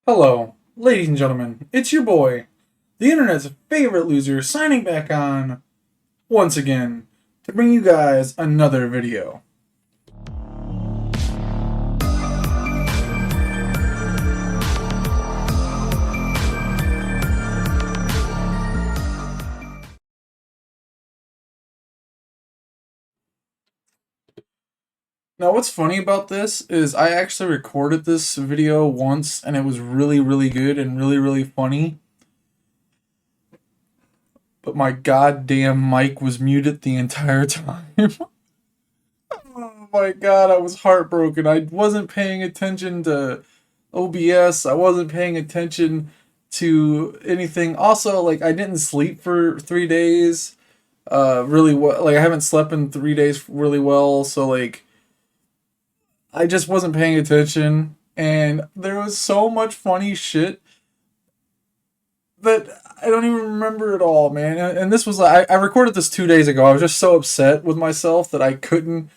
Hello, ladies and gentlemen, it's your boy, the internet's favorite loser, signing back on once again to bring you guys another video. Now, what's funny about this is I actually recorded this video once and it was really good and really funny, but my goddamn mic was muted the entire time. Oh my god, I was heartbroken. I wasn't paying attention to OBS. I wasn't paying attention to anything. Also, like, I didn't sleep for 3 days. Really well. Like, I haven't slept in 3 days really well. So, like, I just wasn't paying attention. And there was so much funny shit that I don't even remember it all, man. And this was, I recorded this 2 days ago. I was just so upset with myself that I couldn't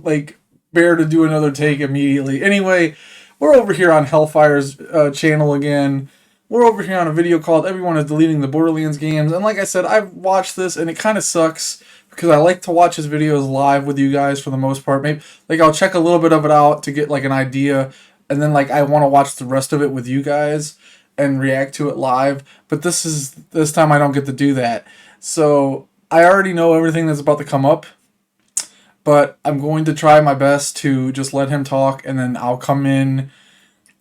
like bear to do another take immediately. Anyway, we're over here on Hellfire's channel again. We're over here on a video called "Everyone is Deleting the Borderlands Games," and like I said, I've watched this and it kind of sucks because I like to watch his videos live with you guys for the most part. Maybe like I'll check a little bit of it out to get like an idea, and then like I want to watch the rest of it with you guys and react to it live. But this time I don't get to do that, so I already know everything that's about to come up, but I'm going to try my best to just let him talk, and then I'll come in,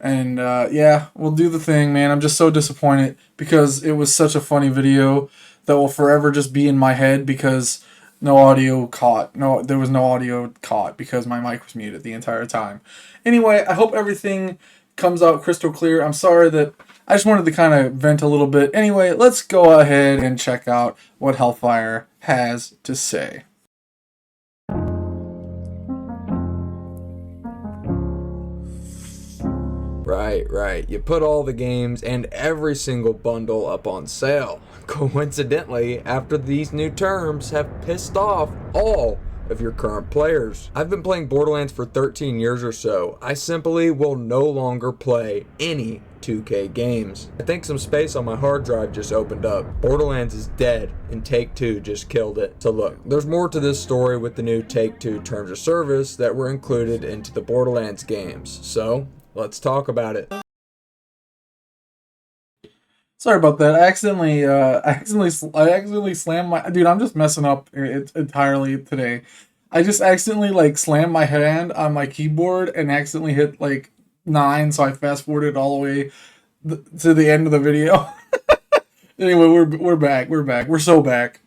and yeah, we'll do the thing, man. I'm just so disappointed because it was such a funny video that will forever just be in my head because no audio caught. No, there was no audio caught because my mic was muted the entire time. Anyway, I hope everything comes out crystal clear. I'm sorry that I just wanted to kind of vent a little bit. Anyway, let's go ahead and check out what Hellfire has to say. Right. You put all the games and every single bundle up on sale. Coincidentally, after these new terms have pissed off all of your current players. I've been playing Borderlands for 13 years or so. I simply will no longer play any 2K games. I think some space on my hard drive just opened up. Borderlands is dead and Take-Two just killed it. So look, there's more to this story with the new Take-Two terms of service that were included into the Borderlands games. So let's talk about it. Sorry about that. I accidentally slammed my. Dude, I'm just messing up it entirely today. I just accidentally like slammed my hand on my keyboard and accidentally hit like 9, so I fast forwarded all the way to the end of the video. Anyway, we're back. We're back. We're so back.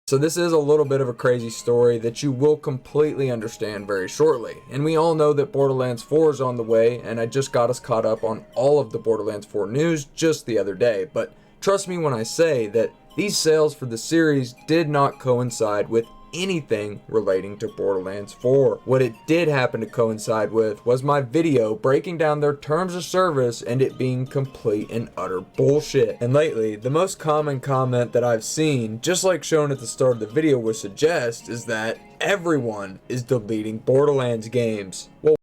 So this is a little bit of a crazy story that you will completely understand very shortly. And we all know that Borderlands 4 is on the way, and I just got us caught up on all of the Borderlands 4 news just the other day. But trust me when I say that these sales for the series did not coincide with anything relating to Borderlands 4. What it did happen to coincide with was my video breaking down their terms of service and it being complete and utter bullshit. And lately, the most common comment that I've seen, just like shown at the start of the video would suggest, is that everyone is deleting Borderlands games. Well,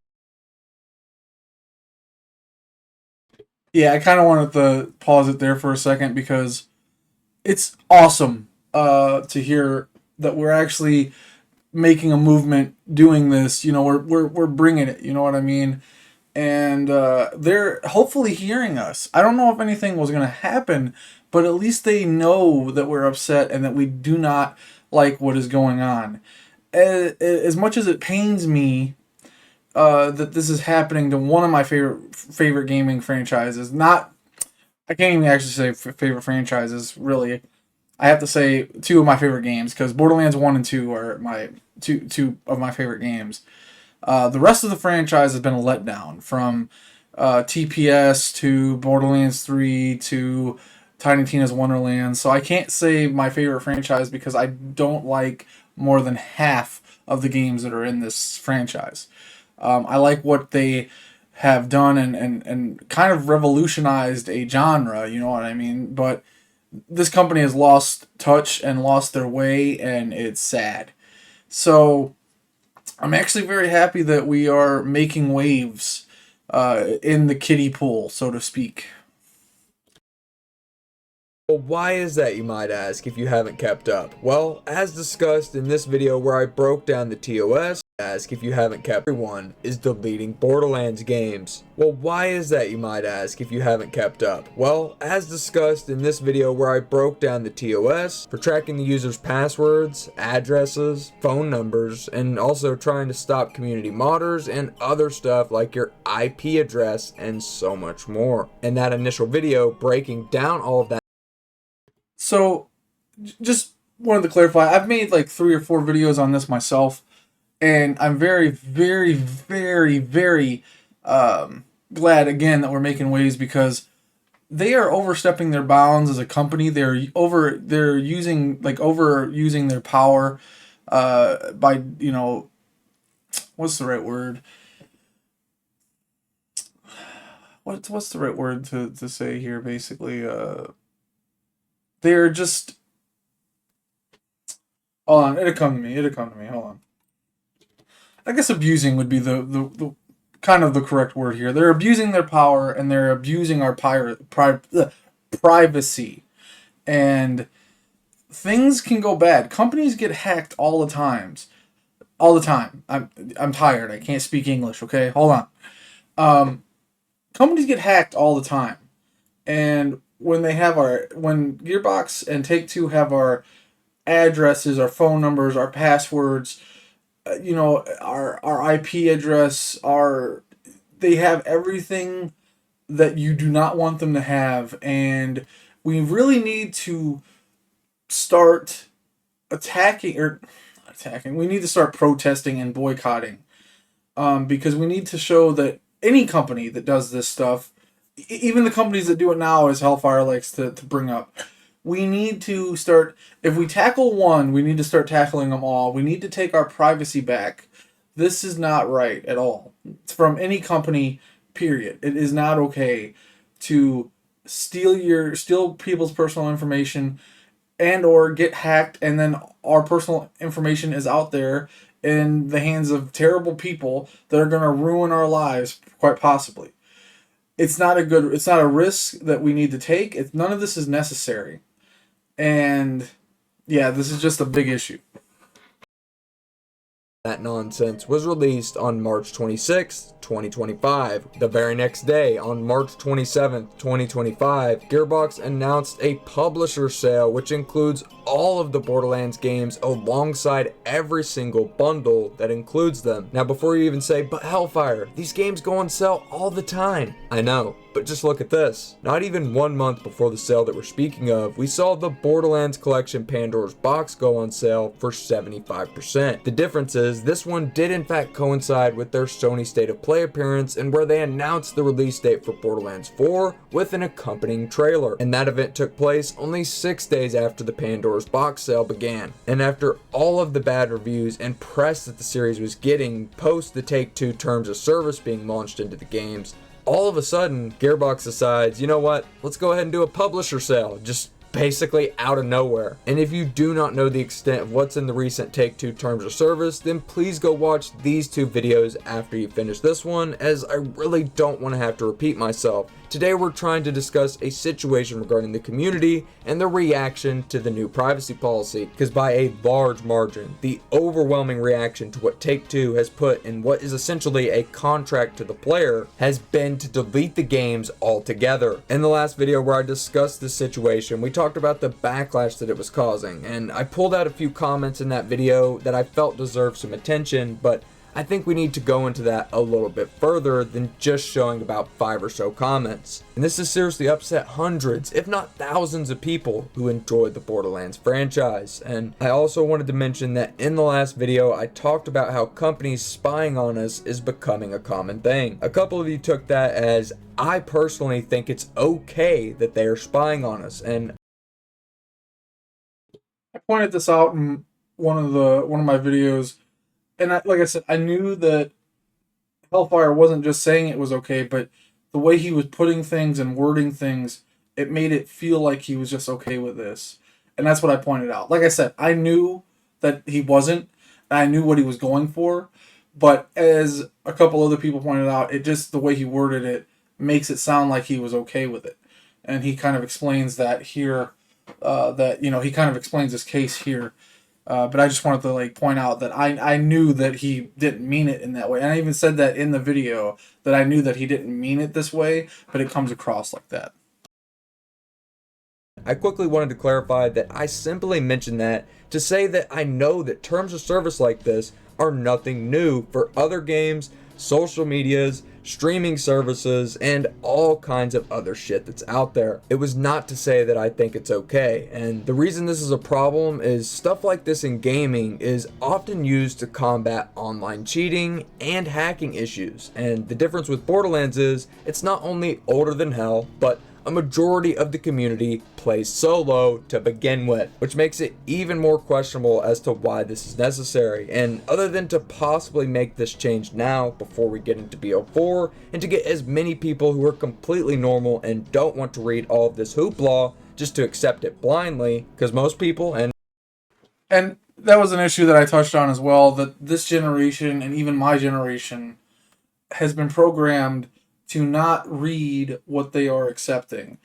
Yeah, I kind of wanted to pause it there for a second because it's awesome to hear that we're actually making a movement doing this. You know, we're bringing it. You know what I mean? And they're hopefully hearing us. I don't know if anything was going to happen, but at least they know that we're upset and that we do not like what is going on. As much as it pains me that this is happening to one of my favorite gaming franchises, not I can't even actually say favorite franchises really. I have to say two of my favorite games because Borderlands 1 and 2 are my two of my favorite games. The rest of the franchise has been a letdown from TPS to Borderlands 3 to Tiny Tina's Wonderland. So I can't say my favorite franchise because I don't like more than half of the games that are in this franchise. I like what they have done and kind of revolutionized a genre, you know what I mean? But this company has lost touch and lost their way, and it's sad. So I'm actually very happy that we are making waves in the kiddie pool, so to speak. Well, why is that, you might ask, if you haven't kept up? Well, as discussed in this video where I broke down the TOS, if you haven't kept, everyone is deleting Borderlands games. Well, why is that, you might ask, if you haven't kept up? Well, as discussed in this video where I broke down the TOS for tracking the user's passwords, addresses, phone numbers, and also trying to stop community modders and other stuff like your IP address and so much more. In that initial video breaking down all of that. So, just wanted to clarify, I've made like 3 or 4 videos on this myself, and I'm very, very, very, very glad again that we're making waves, because they are overstepping their bounds as a company. They're overusing their power by, what's the right word? What's the right word to say here? Basically, they're just. Hold on, it'll come to me. Hold on. I guess abusing would be the kind of the correct word here. They're abusing their power, and they're abusing our privacy, and things can go bad. Companies get hacked all the times, all the time. I'm tired. I can't speak English. Okay, hold on. Companies get hacked all the time, and when Gearbox and Take-Two have our addresses, our phone numbers, our passwords, our IP address, they have everything that you do not want them to have, and we really need to start attacking. We need to start protesting and boycotting, because we need to show that any company that does this stuff, even the companies that do it now, as Hellfire likes to bring up, we need to start, if we tackle one, we need to start tackling them all. We need to take our privacy back. This is not right at all. It's from any company, period. It is not okay to steal people's personal information and or get hacked, and then our personal information is out there in the hands of terrible people that are going to ruin our lives, quite possibly. It's not a risk that we need to take. None of this is necessary. And yeah, this is just a big issue. That nonsense was released on March 26th, 2025. The very next day, on March 27th, 2025, Gearbox announced a publisher sale which includes all of the Borderlands games alongside every single bundle that includes them. Now, before you even say, but Hellfire, these games go on sale all the time. I know, but just look at this. Not even 1 month before the sale that we're speaking of, we saw the Borderlands Collection Pandora's Box go on sale for 75%. The difference is, this one did in fact coincide with their Sony State of Play appearance, and where they announced the release date for Borderlands 4 with an accompanying trailer. And that event took place only 6 days after the Pandora's Box sale began. And after all of the bad reviews and press that the series was getting post the Take-Two terms of service being launched into the games, all of a sudden, Gearbox decides, you know what, let's go ahead and do a publisher sale, just basically out of nowhere. And if you do not know the extent of what's in the recent Take-Two terms of service, then please go watch these 2 videos after you finish this one, as I really don't want to have to repeat myself. Today we're trying to discuss a situation regarding the community and the reaction to the new privacy policy, because by a large margin, the overwhelming reaction to what Take-Two has put in what is essentially a contract to the player has been to delete the games altogether. In the last video where I discussed this situation, we talked about the backlash that it was causing, and I pulled out a few comments in that video that I felt deserved some attention, but I think we need to go into that a little bit further than just showing about 5 or so comments. And this has seriously upset hundreds, if not thousands of people who enjoyed the Borderlands franchise. And I also wanted to mention that in the last video, I talked about how companies spying on us is becoming a common thing. A couple of you took that as, I personally think it's okay that they are spying on us, and I pointed this out in one of my videos, and like I said, I knew that Hellfire wasn't just saying it was okay, but the way he was putting things and wording things, it made it feel like he was just okay with this. And that's what I pointed out. Like I said, I knew that he wasn't, and I knew what he was going for, But as a couple other people pointed out, it just the way he worded it makes it sound like he was okay with it, and he kind of explains that here. That he kind of explains his case here. But I just wanted to like point out that I knew that he didn't mean it in that way, and I even said that in the video that I knew that he didn't mean it this way, but it comes across like that. I quickly wanted to clarify that I simply mentioned that to say that I know that terms of service like this are nothing new for other games, social medias, streaming services, and all kinds of other shit that's out there. It was not to say that I think it's okay. And the reason this is a problem is stuff like this in gaming is often used to combat online cheating and hacking issues. And the difference with Borderlands is it's not only older than hell, but a majority of the community plays solo to begin with, which makes it even more questionable as to why this is necessary. And other than to possibly make this change now before we get into BO4, and to get as many people who are completely normal and don't want to read all of this hoopla just to accept it blindly, because most people, And that was an issue that I touched on as well. That this generation and even my generation has been programmed to not read what they are accepting.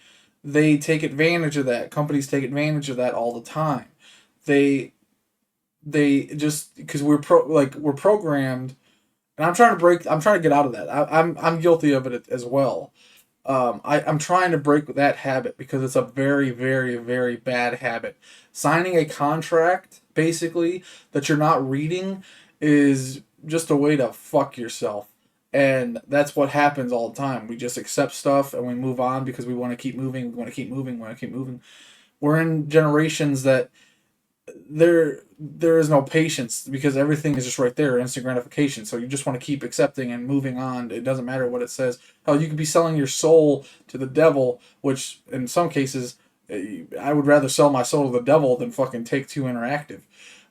They take advantage of that. Companies take advantage of that all the time. They just because we're programmed, and I'm trying to get out of that. I'm guilty of it as well. I'm trying to break that habit because it's a very, very, very bad habit. Signing a contract, basically, that you're not reading is just a way to fuck yourself. And that's what happens all the time. We just accept stuff and we move on because we want to keep moving, we want to keep moving, we want to keep moving. We're in generations that there is no patience because everything is just right there, instant gratification. So you just want to keep accepting and moving on. It doesn't matter what it says. Hell, you could be selling your soul to the devil, which in some cases I would rather sell my soul to the devil than fucking Take Two Interactive.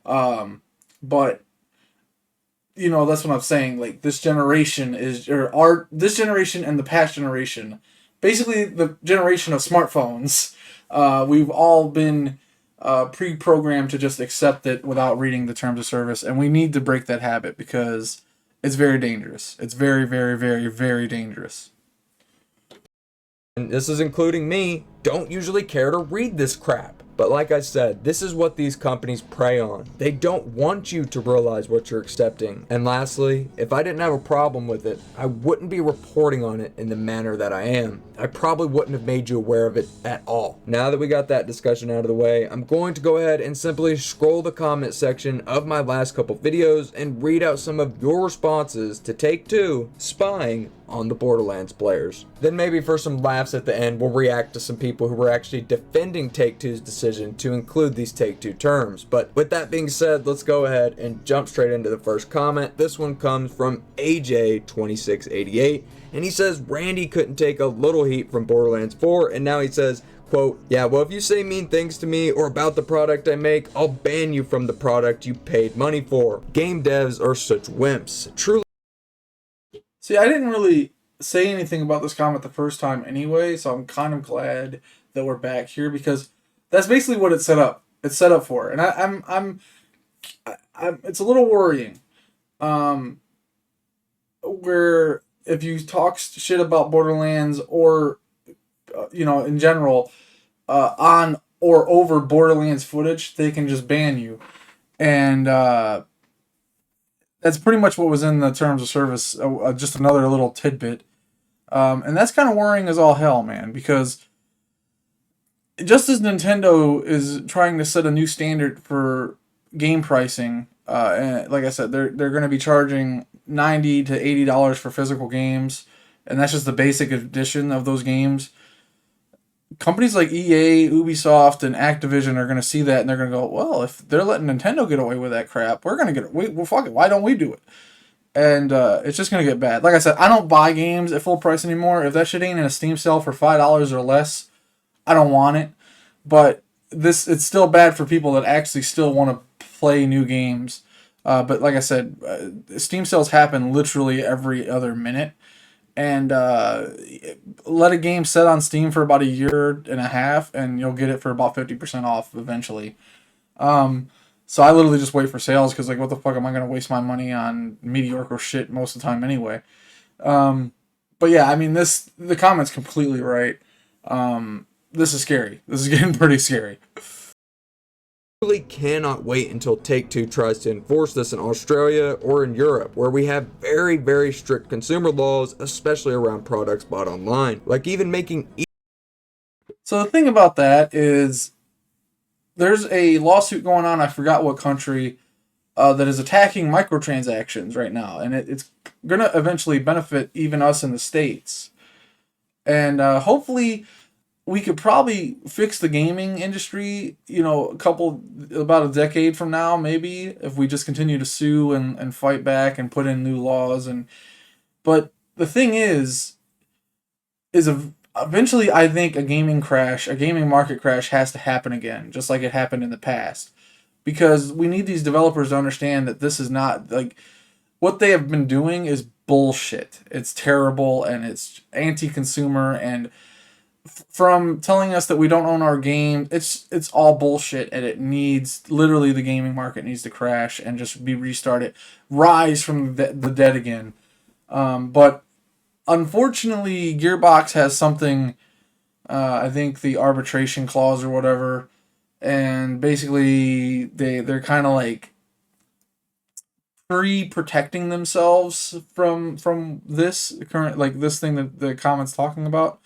But that's what I'm saying. Like this generation is, or our this generation and the past generation, basically the generation of smartphones. We've all been pre-programmed to just accept it without reading the terms of service, and we need to break that habit because it's very dangerous. It's very, very, very, very dangerous. this is including me, don't usually care to read this crap. But like I said, this is what these companies prey on. They don't want you to realize what you're accepting. And lastly, if I didn't have a problem with it, I wouldn't be reporting on it in the manner that I am. I probably wouldn't have made you aware of it at all. Now that we got that discussion out of the way, I'm going to go ahead and simply scroll the comment section of my last couple videos and read out some of your responses to Take-Two spying on the Borderlands players. Then maybe for some laughs at the end, we'll react to some people who were actually defending Take-Two's decision to include these Take-Two terms. But with that being said, let's go ahead and jump straight into the first comment. This one comes from AJ2688, and he says Randy couldn't take a little heat from Borderlands 4, and now he says, quote, yeah, well, if you say mean things to me or about the product I make, I'll ban you from the product you paid money for. Game devs are such wimps. Truly. See, I didn't really say anything about this comment the first time anyway, so I'm kind of glad that we're back here because that's basically what it's set up. It's set up for, and I'm it's a little worrying. Where if you talk shit about Borderlands or in general on or over Borderlands footage, they can just ban you, and that's pretty much what was in the terms of service. Just another little tidbit, and that's kind of worrying as all hell, man. Because just as Nintendo is trying to set a new standard for game pricing, and like I said, they're going to be charging $90 to $80 for physical games, and that's just the basic edition of those games. Companies like EA, Ubisoft, and Activision are going to see that and they're going to go, well, if they're letting Nintendo get away with that crap, we're going to get it. Well, fuck it. Why don't we do it? And it's just going to get bad. Like I said, I don't buy games at full price anymore. If that shit ain't in a Steam sale for $5 or less, I don't want it. But it's still bad for people that actually still want to play new games. But like I said, Steam sales happen literally every other minute. And let a game set on Steam for about a year and a half, and you'll get it for about 50% off eventually. So I literally just wait for sales because, like, what the fuck am I going to waste my money on mediocre shit most of the time anyway? But yeah, I mean, the comment's completely right. This is scary. This is getting pretty scary. Really cannot wait until Take-Two tries to enforce this in Australia or in Europe, where we have very, very strict consumer laws, especially around products bought online. Like even making... So the thing about that is there's a lawsuit going on, I forgot what country, that is attacking microtransactions right now, and it's going to eventually benefit even us in the States. And hopefully we could probably fix the gaming industry, about a decade from now, maybe, if we just continue to sue and fight back and put in new laws. But the thing is eventually I think a gaming market crash has to happen again, just like it happened in the past. Because we need these developers to understand that this is not, like, what they have been doing is bullshit. It's terrible and it's anti-consumer, and from telling us that we don't own our game, it's all bullshit, and it needs, literally, the gaming market needs to crash and just be restarted, rise from the dead again. But unfortunately, Gearbox has something, I think the arbitration clause or whatever, and basically they're kind of like protecting themselves from this current, like, this thing that the comment's talking about.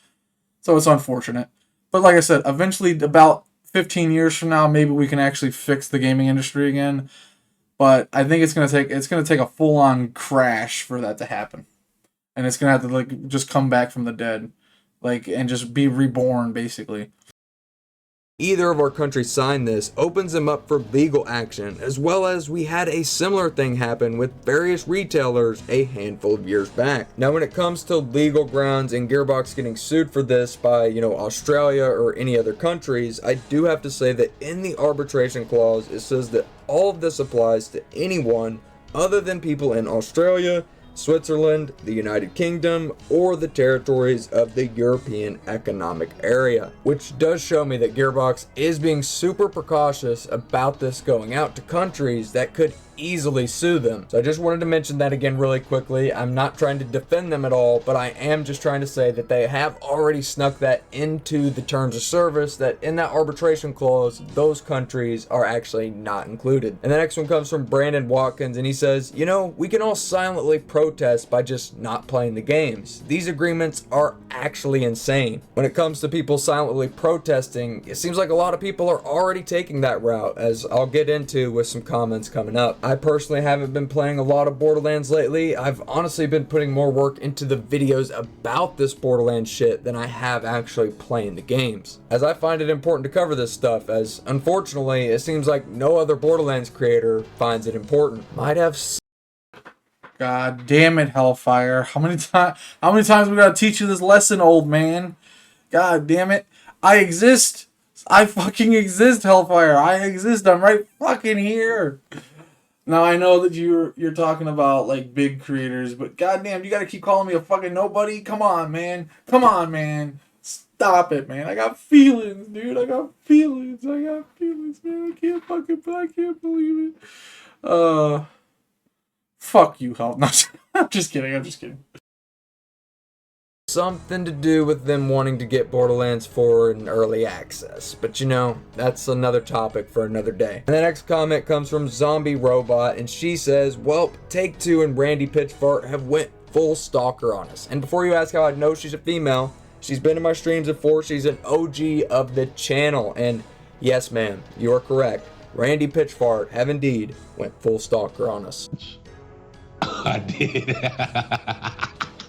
So it's unfortunate. But like I said, eventually, about 15 years from now, maybe we can actually fix the gaming industry again. But I think it's gonna take a full on crash for that to happen. And it's gonna have to, like, just come back from the dead. Like, and just be reborn, basically. Either of our countries sign this opens them up for legal action, as well as we had a similar thing happen with various retailers a handful of years back. Now when it comes to legal grounds and Gearbox getting sued for this by, Australia or any other countries, I do have to say that in the arbitration clause it says that all of this applies to anyone other than people in Australia, Switzerland, the United Kingdom, or the territories of the European Economic Area. Which does show me that Gearbox is being super precautious about this going out to countries that could easily sue them. So I just wanted to mention that again really quickly. I'm not trying to defend them at all, but I am just trying to say that they have already snuck that into the terms of service, that in that arbitration clause, those countries are actually not included. And the next one comes from Brandon Watkins, and he says, we can all silently protest by just not playing the games. These agreements are actually insane. When it comes to people silently protesting, it seems like a lot of people are already taking that route, as I'll get into with some comments coming up. I personally haven't been playing a lot of Borderlands lately. I've honestly been putting more work into the videos about this Borderlands shit than I have actually playing the games, as I find it important to cover this stuff, as unfortunately it seems like no other Borderlands creator finds it important. God damn it, Hellfire. How many times we gotta teach you this lesson, old man? God damn it. I exist. I fucking exist, Hellfire. I exist. I'm right fucking here. Now I know that you're talking about, like, big creators, but goddamn, you gotta keep calling me a fucking nobody? Come on, man. Come on, man. Stop it, man. I got feelings, dude. I got feelings, man. I can't believe it. Fuck you, Hell. No, I'm just kidding. Something to do with them wanting to get Borderlands 4 in early access. But that's another topic for another day. And the next comment comes from Zombie Robot, and she says, well, Take-Two and Randy Pitchford have went full stalker on us. And before you ask how I know she's a female, she's been in my streams before. She's an OG of the channel. And yes, ma'am, you are correct. Randy Pitchford have indeed went full stalker on us. I did.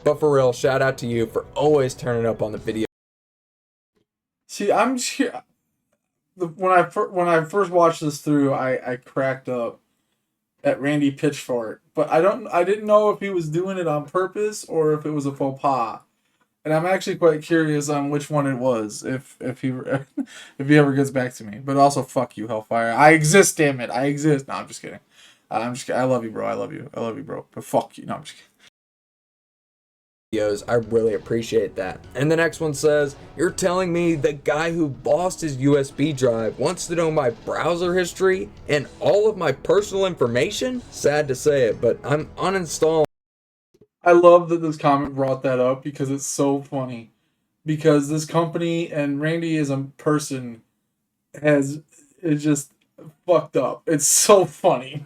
But for real, shout out to you for always turning up on the video. See, I'm just here. When I first watched this through, I cracked up at Randy Pitchford, but I didn't know if he was doing it on purpose or if it was a faux pas. And I'm actually quite curious on which one it was, if he if he ever gets back to me. But also, fuck you, Hellfire. I exist, damn it. I exist. No, I'm just kidding. I love you, bro. I love you, bro. But fuck you. No, I'm just kidding. videos. I really appreciate that. And the next one says, you're telling me the guy who lost his USB drive wants to know my browser history and all of my personal information? Sad to say it, but I'm uninstalling. I love that this comment brought that up because it's so funny. Because this company and Randy as a person is just fucked up. It's so funny.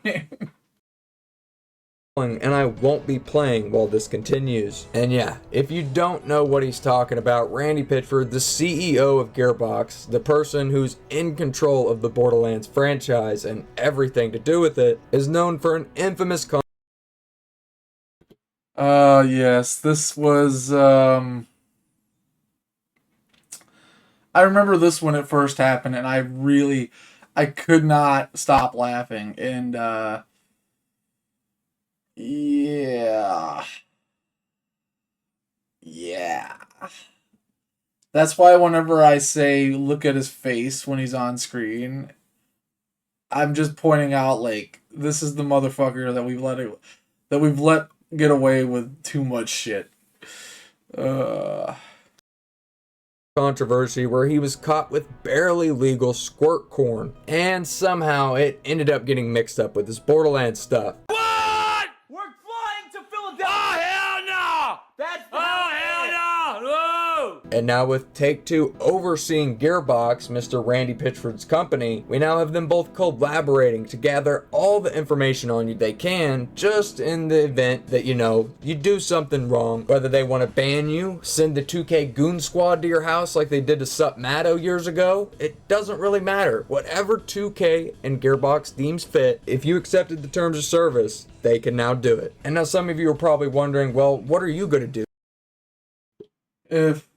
And I won't be playing while this continues. And yeah, if you don't know what he's talking about, Randy Pitchford, the CEO of Gearbox, the person who's in control of the Borderlands franchise and everything to do with it, is known for an infamous Yes, this was, I remember this when it first happened, and I could not stop laughing, and, yeah. Yeah. That's why whenever I say look at his face when he's on screen, I'm just pointing out like this is the motherfucker that we've let get away with too much shit. controversy where he was caught with barely legal squirt corn, and somehow it ended up getting mixed up with his Borderlands stuff. What? We're flying to Philadelphia! Oh, hell no! That's hell no! Whoa! And now with Take-Two overseeing Gearbox, Mr. Randy Pitchford's company, we now have them both collaborating to gather all the information on you they can, just in the event that, you do something wrong. Whether they want to ban you, send the 2K goon squad to your house like they did to Sup Matto years ago, it doesn't really matter. Whatever 2K and Gearbox deems fit, if you accepted the terms of service, they can now do it. And now some of you are probably wondering, well, what are you going to do? If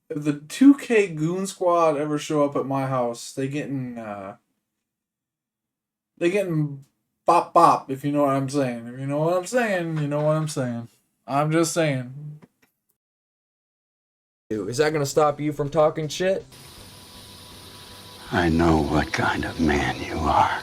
the 2K Goon Squad ever show up at my house, they getting bop bop, if you know what I'm saying. If you know what I'm saying, you know what I'm saying. I'm just saying. Is that going to stop you from talking shit? I know what kind of man you are.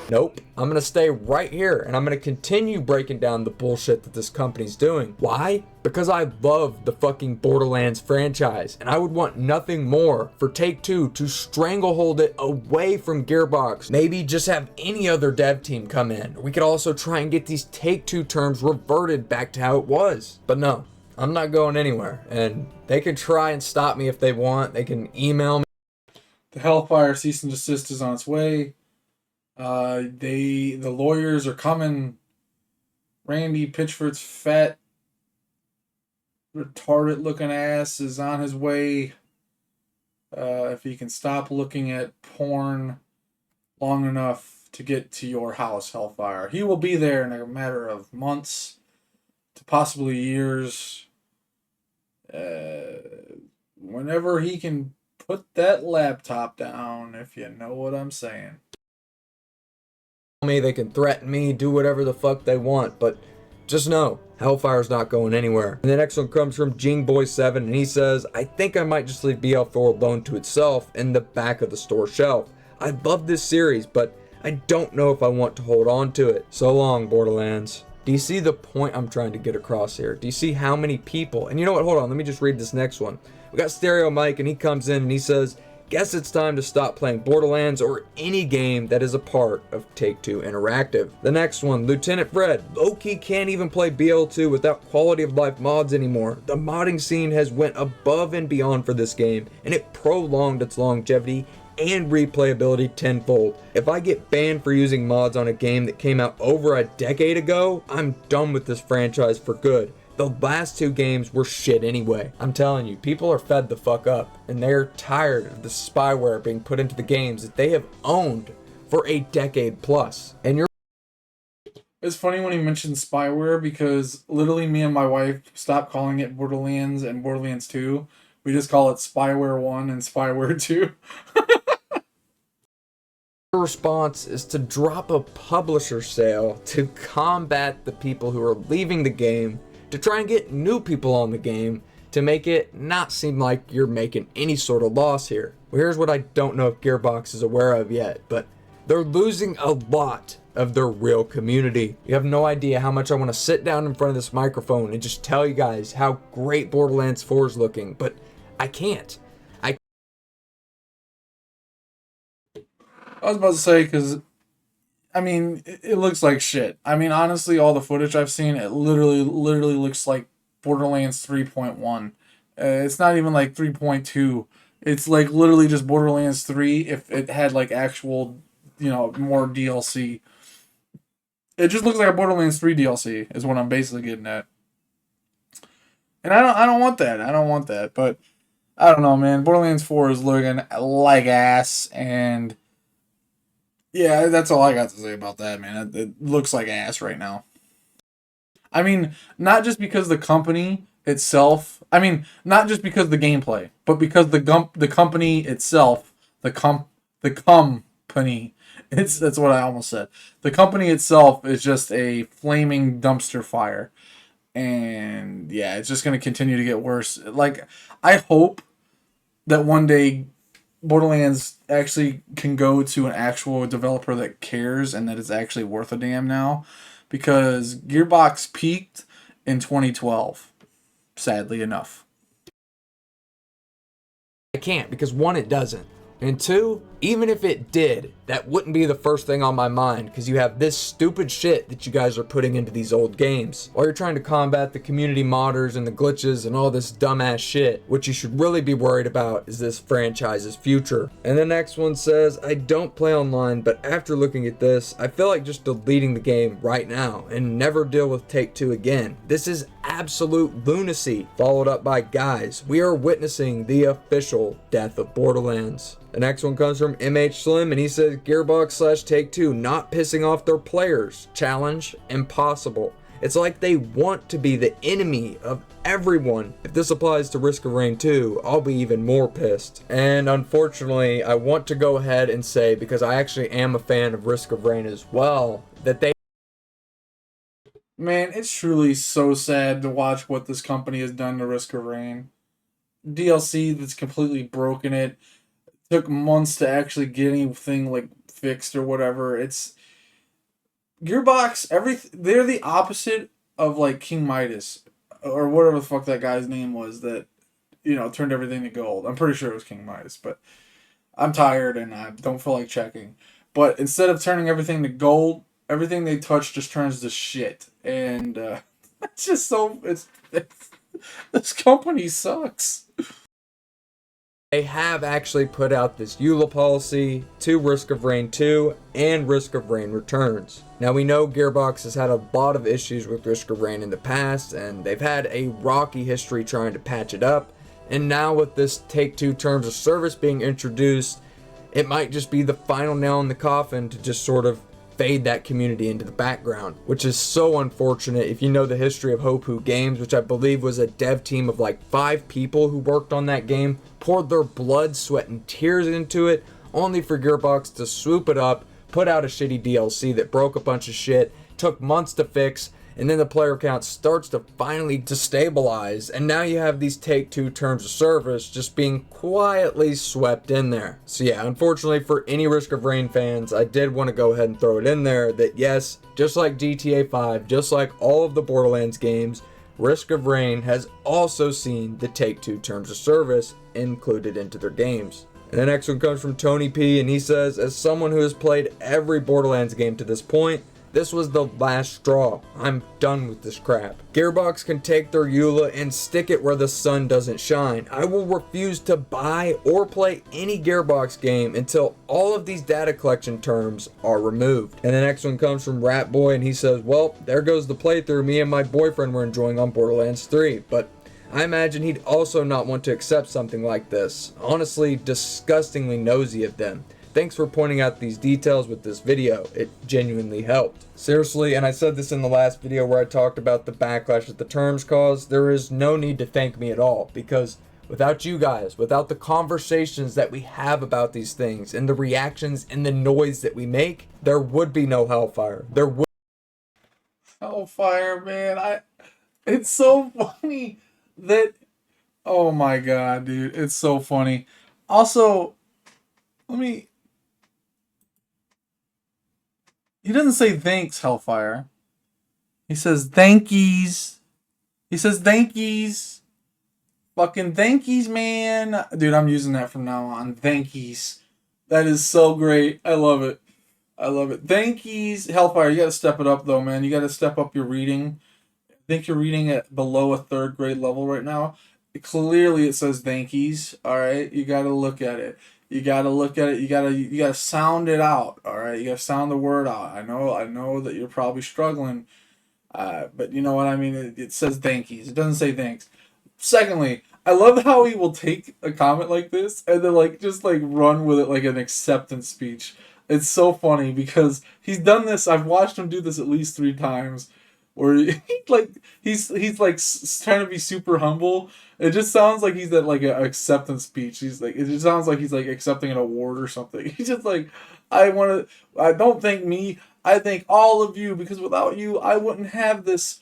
Nope. I'm going to stay right here and I'm going to continue breaking down the bullshit that this company's doing. Why? Because I love the fucking Borderlands franchise and I would want nothing more for Take-Two to stranglehold it away from Gearbox. Maybe just have any other dev team come in. We could also try and get these Take-Two terms reverted back to how it was. But no, I'm not going anywhere, and they can try and stop me if they want. They can email me. The Hellfire cease and desist is on its way. The lawyers are coming. Randy Pitchford's fat, retarded looking ass is on his way. If he can stop looking at porn long enough to get to your house, Hellfire, he will be there in a matter of months to possibly years. Whenever he can put that laptop down, if you know what I'm saying. Me, they can threaten me, do whatever the fuck they want, but just know Hellfire's not going anywhere. And the next one comes from Jingboy7, and he says, I think I might just leave BL4 alone to itself in the back of the store shelf. I love this series, but I don't know if I want to hold on to it. So long, Borderlands. Do you see the point I'm trying to get across here? Do you see how many people? And you know what? Hold on. Let me just read this next one. We got Stereo Mike, and he comes in and he says, guess it's time to stop playing Borderlands or any game that is a part of Take-Two Interactive. The next one, Lieutenant Fred. Low-key can't even play BL2 without quality of life mods anymore. The modding scene has went above and beyond for this game, and it prolonged its longevity and replayability tenfold. If I get banned for using mods on a game that came out over a decade ago, I'm done with this franchise for good. The last two games were shit anyway. I'm telling you, people are fed the fuck up, and they're tired of the spyware being put into the games that they have owned for a decade plus. And you're... It's funny when he mentioned spyware because literally me and my wife stopped calling it Borderlands and Borderlands 2. We just call it Spyware 1 and Spyware 2. response is to drop a publisher sale to combat the people who are leaving the game, to try and get new people on the game, to make it not seem like you're making any sort of loss here. Well, here's what I don't know if Gearbox is aware of yet, but they're losing a lot of their real community. You have no idea how much I want to sit down in front of this microphone and just tell you guys how great Borderlands 4 is looking, but I can't. I was about to say, because, I mean, it looks like shit. I mean, honestly, all the footage I've seen, it literally looks like Borderlands 3.1. It's not even like 3.2. It's like literally just Borderlands 3 if it had like actual, more DLC. It just looks like a Borderlands 3 DLC is what I'm basically getting at. And I don't want that. I don't want that. But I don't know, man. Borderlands 4 is looking like ass, and yeah, that's all I got to say about that, man. It looks like ass right now. I mean, not just because the company itself. I mean, not just because of the gameplay, but because the company itself, the company. That's what I almost said. The company itself is just a flaming dumpster fire, and yeah, it's just gonna continue to get worse. Like, I hope that one day Borderlands actually can go to an actual developer that cares and that it's actually worth a damn now, because Gearbox peaked in 2012, sadly enough. I can't, because one, it doesn't. And two, even if it did, that wouldn't be the first thing on my mind, because you have this stupid shit that you guys are putting into these old games. While you're trying to combat the community modders and the glitches and all this dumbass shit, what you should really be worried about is this franchise's future. And the next one says, I don't play online, but after looking at this, I feel like just deleting the game right now and never deal with Take-Two again. This is absolute lunacy. Followed up by, guys, we are witnessing the official death of Borderlands. The next one comes from MH Slim, and he says, Gearbox / Take-Two not pissing off their players. Challenge impossible. It's like they want to be the enemy of everyone. If this applies to Risk of Rain 2, I'll be even more pissed. And unfortunately, I want to go ahead and say, because I actually am a fan of Risk of Rain as well, that they... Man, it's truly so sad to watch what this company has done to Risk of Rain. DLC that's completely broken it. Took months to actually get anything like fixed or whatever. It's Gearbox. They're the opposite of like King Midas or whatever the fuck that guy's name was that turned everything to gold. I'm pretty sure it was King Midas, but I'm tired and I don't feel like checking. But instead of turning everything to gold, everything they touch just turns to shit, and it's just so it's this company sucks. They have actually put out this EULA policy to Risk of Rain 2 and Risk of Rain Returns. Now, we know Gearbox has had a lot of issues with Risk of Rain in the past, and they've had a rocky history trying to patch it up. And now with this Take-Two Terms of Service being introduced, it might just be the final nail in the coffin to just sort of fade that community into the background, which is so unfortunate. If you know the history of Hopu Games, which I believe was a dev team of like 5 people who worked on that game, poured their blood, sweat, and tears into it, only for Gearbox to swoop it up, put out a shitty DLC that broke a bunch of shit, took months to fix, and then the player count starts to finally destabilize, and now you have these Take-Two Terms of Service just being quietly swept in there. So yeah, unfortunately for any Risk of Rain fans, I did want to go ahead and throw it in there that yes, just like GTA 5, just like all of the Borderlands games, Risk of Rain has also seen the Take-Two Terms of Service included into their games. And the next one comes from Tony P, and he says, as someone who has played every Borderlands game to this point, this was the last straw. I'm done with this crap. Gearbox can take their EULA and stick it where the sun doesn't shine. I will refuse to buy or play any Gearbox game until all of these data collection terms are removed. And the next one comes from Rat Boy, and he says, well, there goes the playthrough me and my boyfriend were enjoying on Borderlands 3, but I imagine he'd also not want to accept something like this. Honestly, disgustingly nosy of them. Thanks for pointing out these details with this video. It genuinely helped. Seriously, and I said this in the last video where I talked about the backlash that the terms caused, there is no need to thank me at all, because without you guys, without the conversations that we have about these things, and the reactions and the noise that we make, there would be no Hellfire. There would Hellfire, man. It's so funny that, oh my god, dude, it's so funny. Also, He doesn't say thanks, Hellfire. He says thankies. He says thankies. Fucking thankies, man. Dude, I'm using that from now on. Thankies. That is so great. I love it. I love it. Thankies. Hellfire, you gotta step it up though, man. You gotta step up your reading. I think you're reading at below a third grade level right now. Clearly it says thankies. Alright. You gotta look at it. You gotta look at it. You gotta sound it out. Alright. You gotta sound the word out. I know that you're probably struggling. But you know what I mean? It says thankies. It doesn't say thanks. Secondly, I love how he will take a comment like this and then like just like run with it like an acceptance speech. It's so funny because he's done this. I've watched him do this at least 3 times, where like he's like trying to be super humble. It just sounds like he's at like an acceptance speech. He's like it just sounds like he's like accepting an award or something. He's just like, I want to. I don't thank me. I thank all of you because without you, I wouldn't have this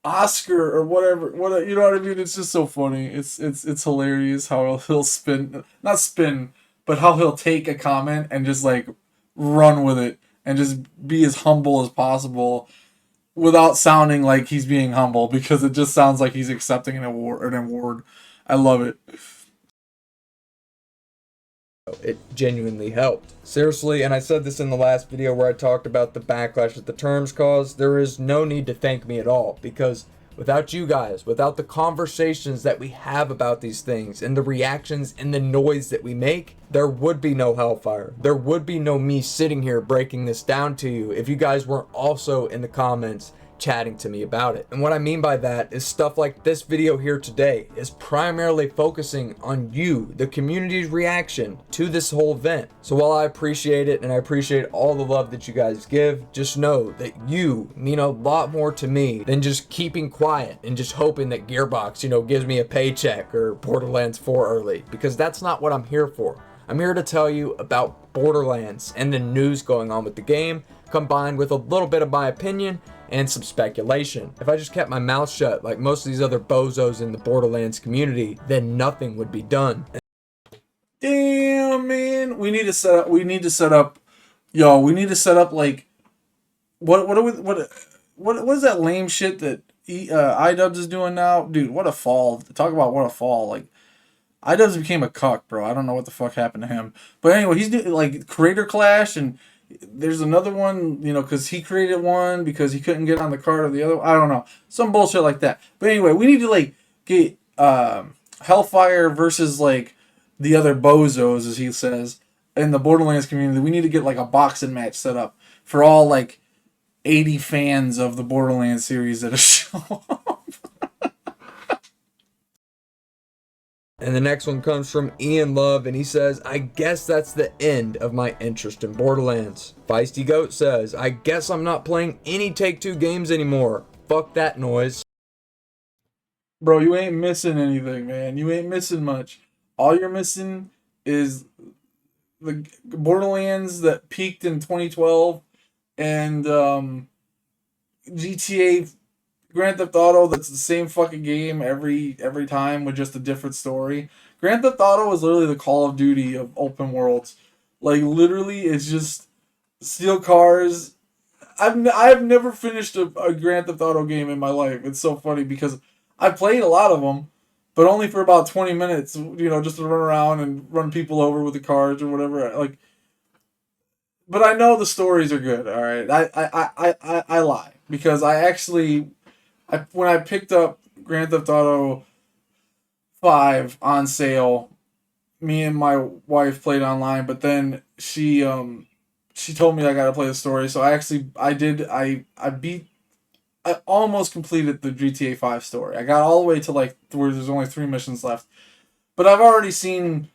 Oscar or whatever. What you know what I mean? It's just so funny. It's hilarious how he'll spin, not spin, but how he'll take a comment and just like run with it and just be as humble as possible without sounding like he's being humble because it just sounds like he's accepting an award. An award. I love it. It genuinely helped. Seriously, and I said this in the last video where I talked about the backlash that the terms caused, there is no need to thank me at all, because without you guys, without the conversations that we have about these things, and the reactions and the noise that we make, there would be no Hellfire. There would be no me sitting here breaking this down to you if you guys weren't also in the comments chatting to me about it. And what I mean by that is stuff like this video here today is primarily focusing on you, the community's reaction to this whole event. So while I appreciate it and I appreciate all the love that you guys give, just know that you mean a lot more to me than just keeping quiet and just hoping that Gearbox, gives me a paycheck or Borderlands 4 early, because that's not what I'm here for. I'm here to tell you about Borderlands and the news going on with the game, combined with a little bit of my opinion and some speculation. If I just kept my mouth shut like most of these other bozos in the Borderlands community, then nothing would be done. Damn, man. We need to set up. Yo, we need to set up like what is that lame shit that iDubbbz is doing now, dude? What a fall! Talk about what a fall! Like iDubbbz became a cuck, bro. I don't know what the fuck happened to him, but anyway, he's doing like Creator Clash and. There's another one, because he created one because he couldn't get on the card of the other. I don't know, some bullshit like that. But anyway, we need to like get Hellfire versus like the other bozos, as he says, in the Borderlands community. We need to get like a boxing match set up for all like 80 fans of the Borderlands series that are show up. And the next one comes from Ian Love, and he says, I guess that's the end of my interest in Borderlands. Feisty Goat says, I guess I'm not playing any Take-Two games anymore. Fuck that noise. Bro, you ain't missing anything, man. You ain't missing much. All you're missing is the Borderlands that peaked in 2012 and GTA Grand Theft Auto that's the same fucking game every time with just a different story. Grand Theft Auto is literally the Call of Duty of open worlds. Like literally, it's just steal cars. I've never finished a Grand Theft Auto game in my life. It's so funny because I played a lot of them, but only for about 20 minutes. Just to run around and run people over with the cars or whatever. Like, but I know the stories are good. All right, I lie because when I picked up Grand Theft Auto 5 on sale, me and my wife played online, but then she told me I gotta play the story, so I almost completed the GTA 5 story. I got all the way to like where there's only 3 missions left. But I've already seen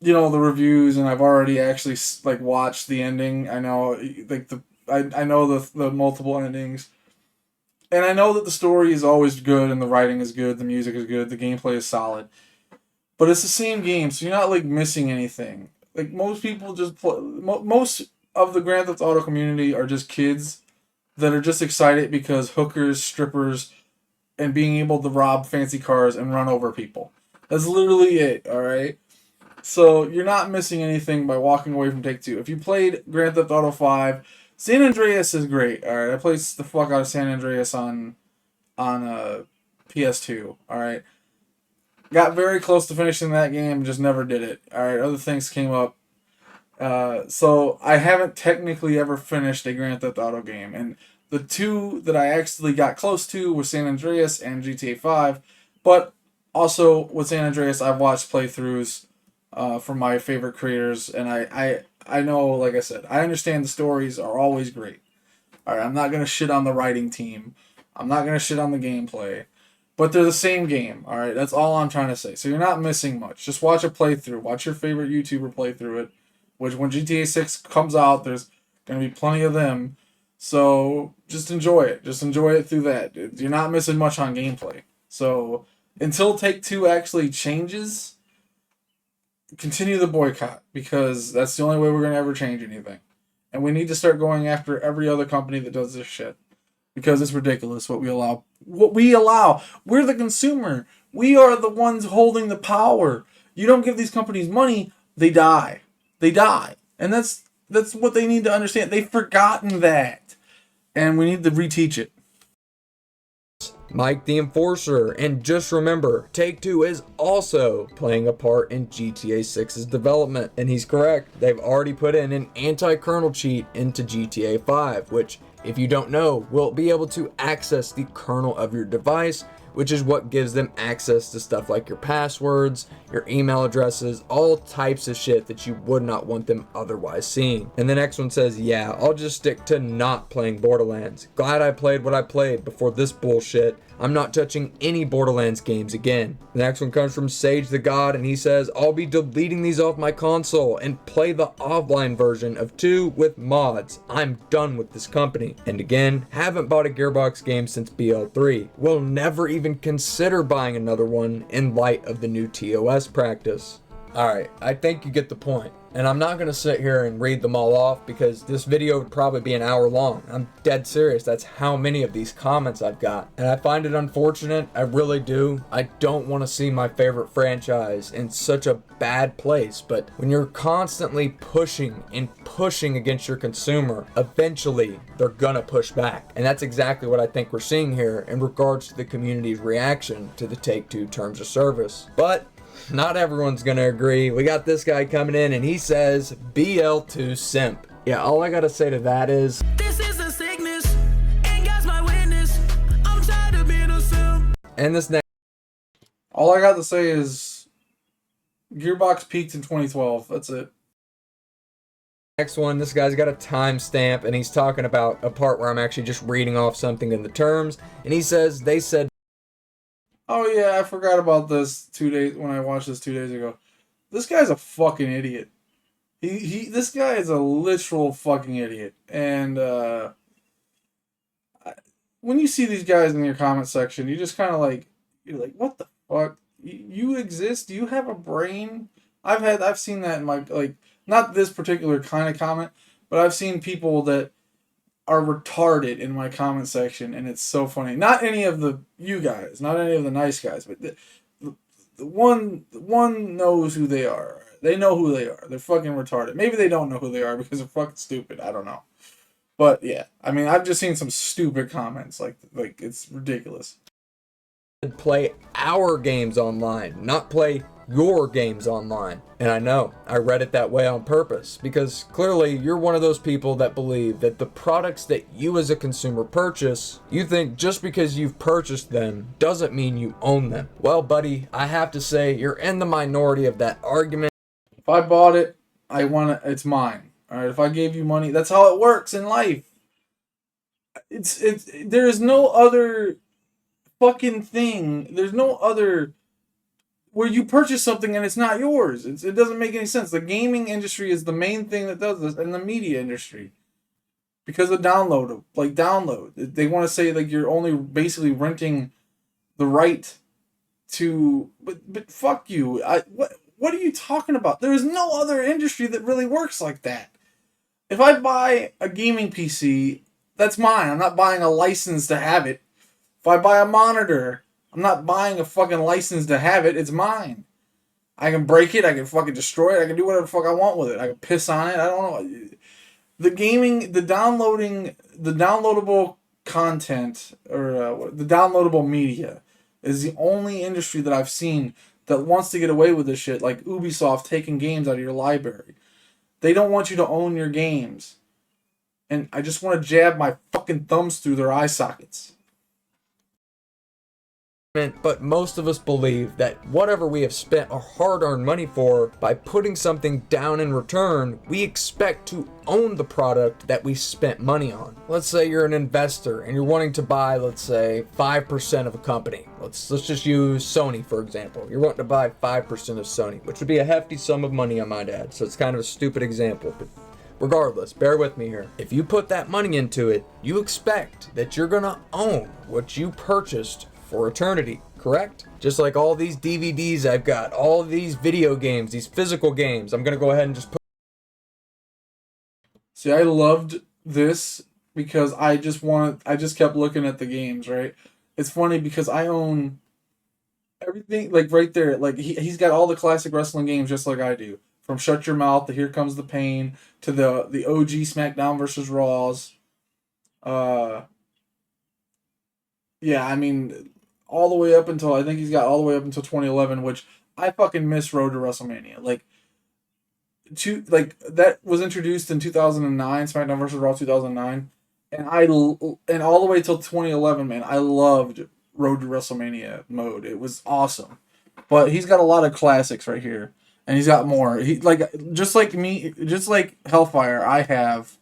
the reviews, and I've already actually like watched the ending. I know like I know the multiple endings. And I know that the story is always good, and the writing is good, the music is good, the gameplay is solid. But it's the same game, so you're not like missing anything. Like most people just play. Most of the Grand Theft Auto community are just kids that are just excited because hookers, strippers, and being able to rob fancy cars and run over people. That's literally it. All right. So you're not missing anything by walking away from Take-Two. If you played Grand Theft Auto 5, San Andreas is great. All right, I played the fuck out of San Andreas on PS2. All right, got very close to finishing that game, just never did it. All right, other things came up. So I haven't technically ever finished a Grand Theft Auto game, and the two that I actually got close to were San Andreas and GTA 5. But also with San Andreas, I've watched playthroughs from my favorite creators, and I know, like I said, I understand the stories are always great. All right, I'm not gonna shit on the writing team. I'm not gonna shit on the gameplay, but they're the same game. All right, that's all I'm trying to say. So you're not missing much. Just watch a playthrough. Watch your favorite YouTuber play through it. Which when GTA 6 comes out, there's gonna be plenty of them. So just enjoy it. Just enjoy it through that. You're not missing much on gameplay. So until Take Two actually changes, continue the boycott because that's the only way we're gonna ever change anything. And we need to start going after every other company that does this shit because it's ridiculous what we allow. What we allow. We're the consumer. We are the ones holding the power. You don't give these companies money, they die. They die. And that's what they need to understand. They've forgotten that. And we need to reteach it. Mike the Enforcer, and just remember, Take-Two is also playing a part in GTA 6's development, and he's correct. They've already put in an anti-kernel cheat into GTA 5, which, if you don't know, will be able to access the kernel of your device, which is what gives them access to stuff like your passwords, your email addresses, all types of shit that you would not want them otherwise seeing. And the next one says, yeah, I'll just stick to not playing Borderlands. Glad I played what I played before this bullshit. I'm not touching any Borderlands games again. The next one comes from Sage the God, and he says, I'll be deleting these off my console and play the offline version of 2 with mods. I'm done with this company. And again, haven't bought a Gearbox game since BL3. Will never even consider buying another one in light of the new TOS practice. Alright, I think you get the point. And I'm not going to sit here and read them all off because this video would probably be an hour long. I'm dead serious. That's how many of these comments I've got. And I find it unfortunate. I really do. I don't want to see my favorite franchise in such a bad place. But when you're constantly pushing and pushing against your consumer, eventually they're going to push back. And that's exactly what I think we're seeing here in regards to the community's reaction to the Take-Two terms of service. But not everyone's gonna agree. We got this guy coming in and he says BL2 simp. Yeah, all I gotta say to that is this is a sickness, and God's my witness. I'm tired of being a simp. And this next All I got to say is Gearbox peaked in 2012. That's it. one, this guy's got a timestamp and he's talking about a part where I'm actually just reading off something in the terms, and he says they said, Oh yeah, I forgot about this 2 days when I watched this 2 days ago. This guy's a fucking idiot. This guy is a literal fucking idiot. And when you see these guys in your comment section, you just kind of like, you're like, what the fuck? You exist? Do you have a brain? I've seen that in my, like, not this particular kind of comment, but I've seen people that are retarded in my comment section, and it's so funny. Not any of you guys, not any of the nice guys, but the one knows who they are. They know who they are. They're fucking retarded. Maybe they don't know who they are because they're fucking stupid. I don't know. But yeah, I mean, I've just seen some stupid comments. Like it's ridiculous. play our games online, not play your games online. And I know, I read it that way on purpose, because clearly you're one of those people that believe that the products that you as a consumer purchase, you think just because you've purchased them doesn't mean you own them. Well, buddy, I have to say you're in the minority of that argument. If I bought it, I want it. It's mine. All right. If I gave you money, that's how it works in life. There is no other fucking thing. There's no other where you purchase something and it's not yours. It doesn't make any sense. The gaming industry is the main thing that does this, and the media industry, because of download. They want to say like you're only basically renting the right to, but fuck you. What are you talking about? There is no other industry that really works like that. If I buy a gaming PC, that's mine. I'm not buying a license to have it. If I buy a monitor, I'm not buying a fucking license to have it. It's mine. I can break it. I can fucking destroy it. I can do whatever the fuck I want with it. I can piss on it. I don't know. the gaming, the downloadable content or the downloadable media is the only industry that I've seen that wants to get away with this shit. Like Ubisoft taking games out of your library. They don't want you to own your games, and I just want to jab my fucking thumbs through their eye sockets. But most of us believe that whatever we have spent our hard-earned money for, by putting something down in return, we expect to own the product that we spent money on. Let's say you're an investor and you're wanting to buy, let's say, 5% of a company. Let's just use Sony, for example. You're wanting to buy 5% of Sony, which would be a hefty sum of money, I might add. So it's kind of a stupid example, but regardless, bear with me here. If you put that money into it, you expect that you're gonna own what you purchased for eternity, correct? Just like all these DVDs I've got, all these video games, these physical games, I'm gonna go ahead and just put. See, I loved this because I just kept looking at the games, right? It's funny because I own everything, like right there. Like he's got all the classic wrestling games just like I do. From Shut Your Mouth to Here Comes the Pain to the OG SmackDown versus Raws. Uh yeah, I mean all the way up until I think he's got all the way up until 2011, which I fucking miss Road to WrestleMania. Like that was introduced in 2009, SmackDown versus Raw 2009, and and all the way till 2011, man, I loved Road to WrestleMania mode. It was awesome. But he's got a lot of classics right here, and he's got more. He like just like me, just like Hellfire. I have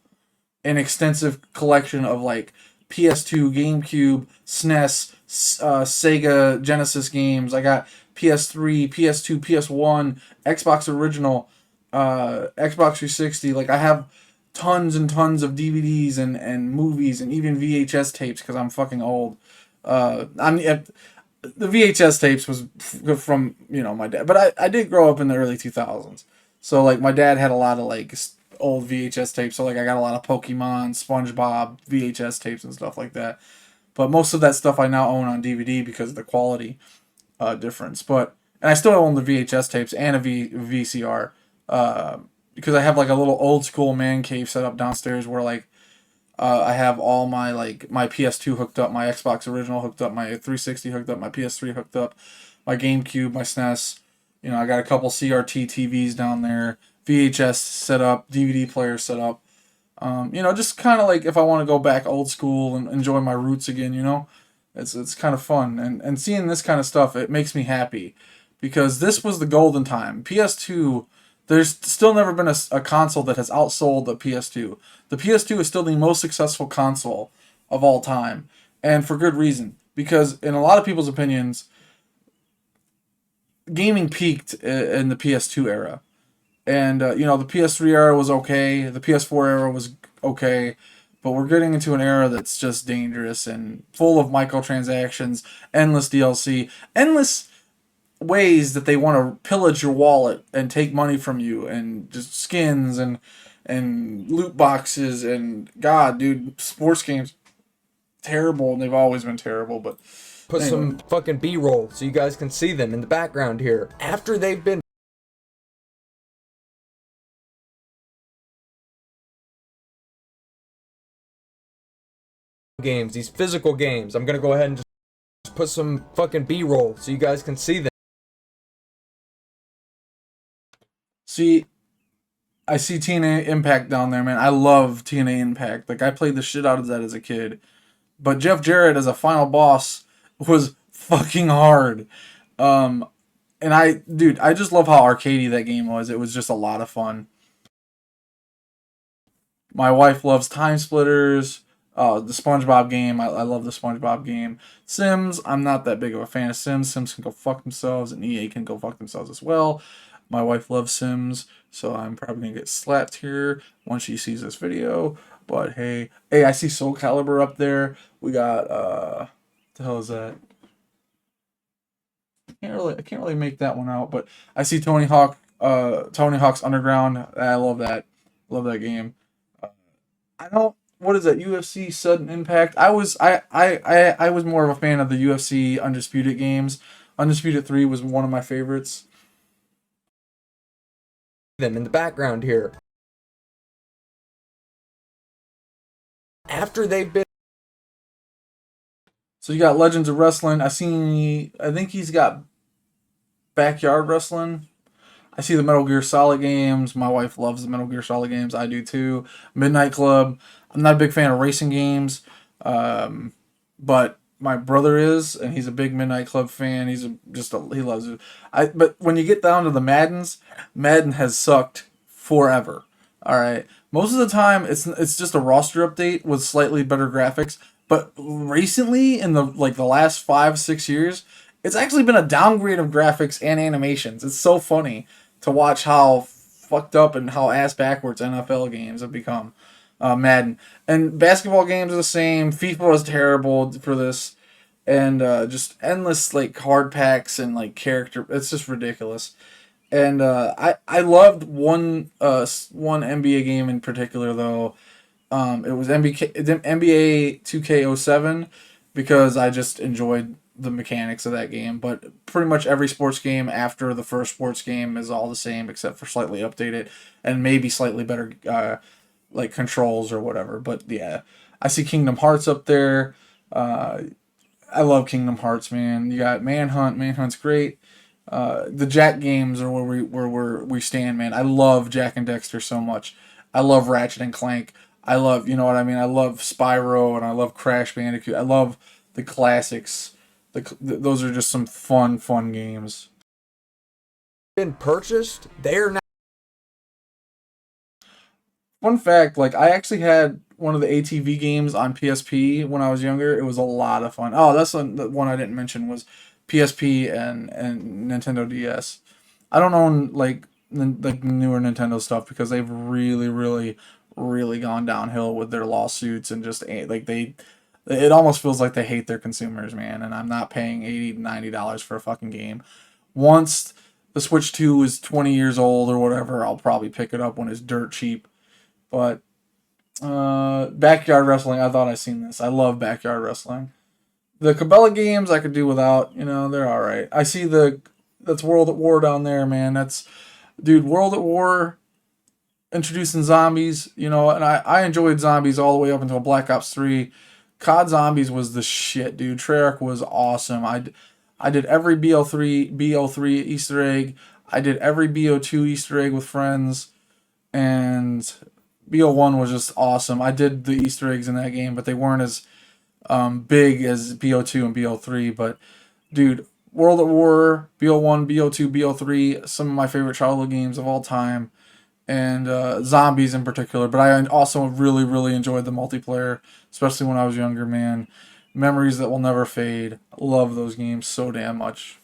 an extensive collection of like PS2, GameCube, SNES, Sega Genesis games. I got PS3, PS2, PS1, Xbox Original, Xbox 360. Like I have tons and tons of DVDs and movies and even VHS tapes because I'm fucking old. The VHS tapes was from my dad, but I did grow up in the early 2000s, so like my dad had a lot of like old VHS tapes, so like I got a lot of Pokemon, SpongeBob VHS tapes and stuff like that. But most of that stuff I now own on DVD because of the quality difference. And I still own the VHS tapes and a VCR because I have like a little old school man cave set up downstairs where like I have all my like my PS2 hooked up, my Xbox original hooked up, my 360 hooked up, my PS3 hooked up, my GameCube, my SNES. I got a couple CRT TVs down there, VHS set up, DVD player set up. Just kind of like if I want to go back old school and enjoy my roots again, it's kind of fun. And seeing this kind of stuff, it makes me happy because this was the golden time. PS2, there's still never been a console that has outsold the PS2. The PS2 is still the most successful console of all time, and for good reason. Because in a lot of people's opinions, gaming peaked in the PS2 era. And, the PS3 era was okay, the PS4 era was okay, but we're getting into an era that's just dangerous and full of microtransactions, endless DLC, endless ways that they want to pillage your wallet and take money from you, and just skins and loot boxes, and God, dude, sports games, terrible, and they've always been terrible, but Put anyway. some fucking B-roll so you guys can see them in the background here. After they've been games, these physical games, I'm gonna go ahead and just put some fucking B-roll so you guys can see them. See, I see TNA Impact down there, man. I love TNA Impact. Like, I played the shit out of that as a kid. But Jeff Jarrett as a final boss was fucking hard. And I just love how arcadey that game was. It was just a lot of fun. My wife loves Time Splitters, the SpongeBob game. I love the SpongeBob game. Sims, I'm not that big of a fan of Sims. Sims can go fuck themselves, and EA can go fuck themselves as well. My wife loves Sims, so I'm probably gonna get slapped here once she sees this video. But hey, I see Soul Calibur up there. We got what the hell is that? I can't really make that one out, but I see Tony Hawk's Underground. I love that. Love that game. I don't. What is that? UFC Sudden Impact. I was more of a fan of the UFC Undisputed games. Undisputed 3 was one of my favorites. Them in the background here. after they've been. So you got Legends of Wrestling. I think he's got Backyard Wrestling. I see the Metal Gear Solid games. My wife loves the Metal Gear Solid games. I do too. Midnight Club. I'm not a big fan of racing games, but my brother is, and he's a big Midnight Club fan. He loves it. But when you get down to the Maddens, Madden has sucked forever. All right, most of the time it's just a roster update with slightly better graphics. But recently, in the last 5-6 years, it's actually been a downgrade of graphics and animations. It's so funny to watch how fucked up and how ass backwards NFL games have become. Madden and basketball games are the same. FIFA was terrible for this, and just endless hard packs and character. It's just ridiculous. And I loved one NBA game in particular though. It was NBA 2K07 because I just enjoyed the mechanics of that game. But pretty much every sports game after the first sports game is all the same except for slightly updated and maybe slightly better controls or whatever. But yeah, I see Kingdom Hearts up there. I love Kingdom Hearts, man. You got Manhunt. Manhunt's great. The Jack games are where we stand, man. I love Jack and Dexter so much. I love Ratchet and Clank. I love, you know what I mean? I love Spyro and I love Crash Bandicoot. I love the classics. Those are just some fun games. Been purchased, they're now. Fun fact, I actually had one of the ATV games on PSP when I was younger. It was a lot of fun. Oh, that's the one I didn't mention was PSP and Nintendo DS. I don't own the newer Nintendo stuff because they've really gone downhill with their lawsuits and just it almost feels like they hate their consumers, man. And I'm not paying $80-$90 for a fucking game. Once the Switch 2 is 20 years old or whatever, I'll probably pick it up when it's dirt cheap. But Backyard Wrestling, I thought I seen this. I love Backyard Wrestling. The Cabela games I could do without. They're all right. I see that's World at War down there, man. Dude, World at War introducing zombies, and I enjoyed zombies all the way up until Black Ops 3. COD Zombies was the shit, dude. Treyarch was awesome. I did every BO3 Easter egg. I did every BO2 Easter egg with friends, and BO1 was just awesome. I did the Easter eggs in that game, but they weren't as big as BO2 and BO3. But dude, World at War, BO1, BO2, BO3, some of my favorite childhood games of all time, and zombies in particular. But I also really enjoyed the multiplayer, especially when I was younger, man. Memories that will never fade. Love those games so damn much.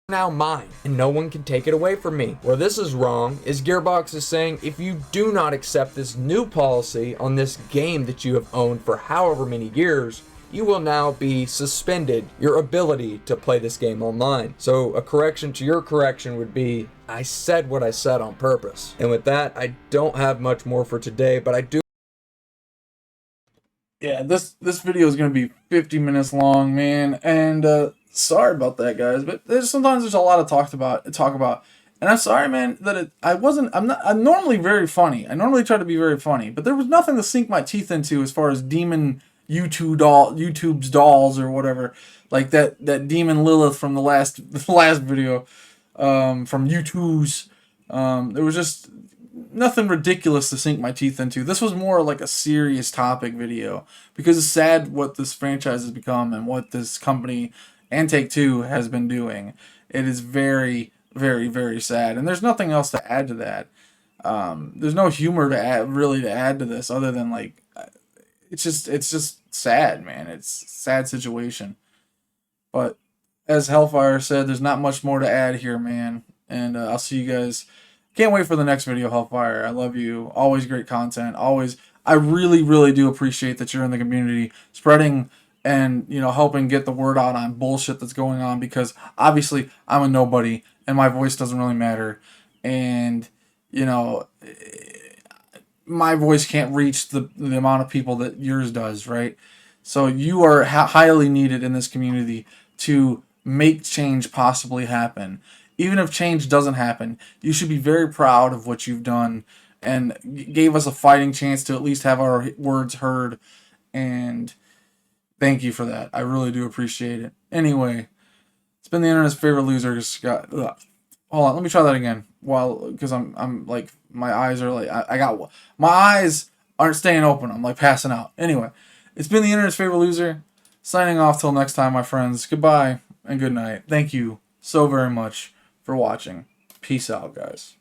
Now mine, and no one can take it away from me. Where this is wrong is Gearbox is saying if you do not accept this new policy on this game that you have owned for however many years, you will now be suspended your ability to play this game online. So a correction to your correction would be, I said what I said on purpose. And with that, I don't have much more for today, but I do. Yeah, this video is going to be 50 minutes long, man, and sorry about that, guys, but sometimes there's a lot of talk about, and I'm sorry, man, that I'm normally very funny. I normally try to be very funny, but there was nothing to sink my teeth into as far as demon YouTube's dolls or whatever, like that demon Lilith from the last video, from U2's. There was just nothing ridiculous to sink my teeth into. This was more like a serious topic video because it's sad what this franchise has become and what this company and Take-Two has been doing. It is very sad, and there's nothing else to add to that. There's no humor to add to this other than it's just sad, man. It's a sad situation. But as Hellfire said, there's not much more to add here, man. And I'll see you guys. Can't wait for the next video, Hellfire. I love you. Always great content. Always. I really do appreciate that you're in the community, spreading and helping get the word out on bullshit that's going on, because obviously I'm a nobody and my voice doesn't really matter, and my voice can't reach the amount of people that yours does, right? So you are highly needed in this community to make change possibly happen. Even if change doesn't happen, you should be very proud of what you've done and gave us a fighting chance to at least have our words heard. And thank you for that. I really do appreciate it. Anyway, it's been the internet's favorite loser, Scott. Ugh. Hold on, let me try that again. While, because I'm like, my eyes are like, I got, my eyes aren't staying open. I'm like passing out. Anyway, it's been the internet's favorite loser. Signing off till next time, my friends. Goodbye and good night. Thank you so very much for watching. Peace out, guys.